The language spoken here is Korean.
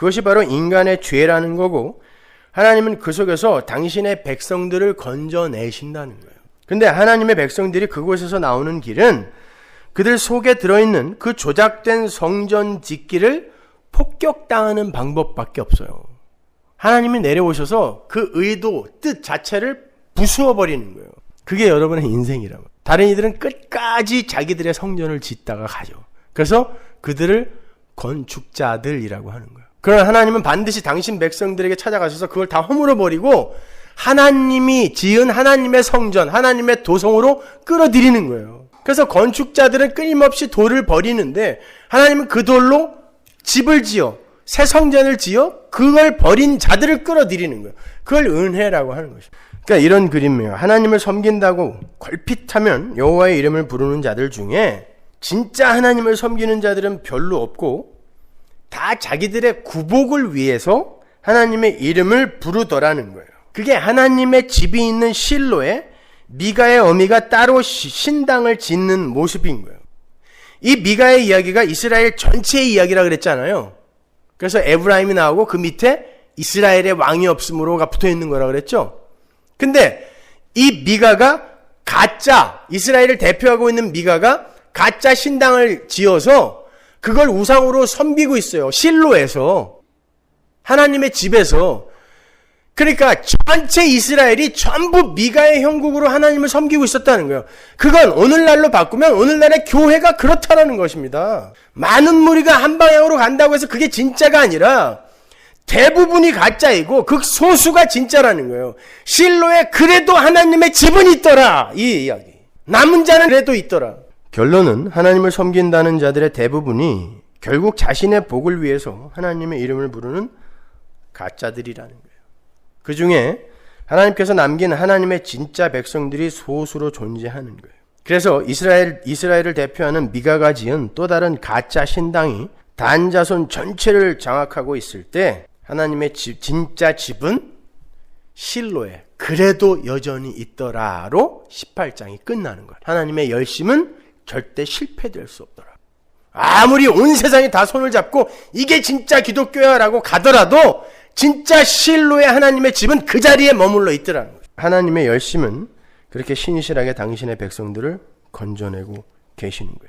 그것이 바로 인간의 죄라는 거고 하나님은 그 속에서 당신의 백성들을 건져내신다는 거예요. 근데 하나님의 백성들이 그곳에서 나오는 길은 그들 속에 들어있는 그 조작된 성전 짓기를 폭격당하는 방법밖에 없어요. 하나님이 내려오셔서 그 의도, 뜻 자체를 부수어버리는 거예요. 그게 여러분의 인생이라고. 다른 이들은 끝까지 자기들의 성전을 짓다가 가죠. 그래서 그들을 건축자들이라고 하는 거예요. 그러나 하나님은 반드시 당신 백성들에게 찾아가셔서 그걸 다 허물어버리고 하나님이 지은 하나님의 성전, 하나님의 도성으로 끌어들이는 거예요. 그래서 건축자들은 끊임없이 돌을 버리는데 하나님은 그 돌로 집을 지어 새 성전을 지어 그걸 버린 자들을 끌어들이는 거예요. 그걸 은혜라고 하는 것이죠. 그러니까 이런 그림이에요. 하나님을 섬긴다고 걸핏하면 여호와의 이름을 부르는 자들 중에 진짜 하나님을 섬기는 자들은 별로 없고 다 자기들의 구복을 위해서 하나님의 이름을 부르더라는 거예요. 그게 하나님의 집이 있는 실로에 미가의 어미가 따로 신당을 짓는 모습인 거예요. 이 미가의 이야기가 이스라엘 전체의 이야기라 그랬잖아요. 그래서 에브라임이 나오고 그 밑에 이스라엘의 왕이 없으므로가 붙어 있는 거라 그랬죠. 근데 이 미가가 가짜, 이스라엘을 대표하고 있는 미가가 가짜 신당을 지어서 그걸 우상으로 섬기고 있어요. 실로에서. 하나님의 집에서. 그러니까 전체 이스라엘이 전부 미가의 형국으로 하나님을 섬기고 있었다는 거예요. 그건 오늘날로 바꾸면 오늘날의 교회가 그렇다라는 것입니다. 많은 무리가 한 방향으로 간다고 해서 그게 진짜가 아니라 대부분이 가짜이고 극소수가 진짜라는 거예요. 실로에 그래도 하나님의 집은 있더라. 이 이야기. 남은 자는 그래도 있더라. 결론은 하나님을 섬긴다는 자들의 대부분이 결국 자신의 복을 위해서 하나님의 이름을 부르는 가짜들이라는 거예요. 그 중에 하나님께서 남긴 하나님의 진짜 백성들이 소수로 존재하는 거예요. 그래서 이스라엘을 대표하는 미가가 지은 또 다른 가짜 신당이 단 자손 전체를 장악하고 있을 때 하나님의 집, 진짜 집은 실로에 그래도 여전히 있더라로 18장이 끝나는 거예요. 하나님의 열심은 절대 실패될 수 없더라. 아무리 온 세상이 다 손을 잡고 이게 진짜 기독교야라고 가더라도 진짜 실로의 하나님의 집은 그 자리에 머물러 있더라는 거죠. 하나님의 열심은 그렇게 신실하게 당신의 백성들을 건져내고 계시는 거예요.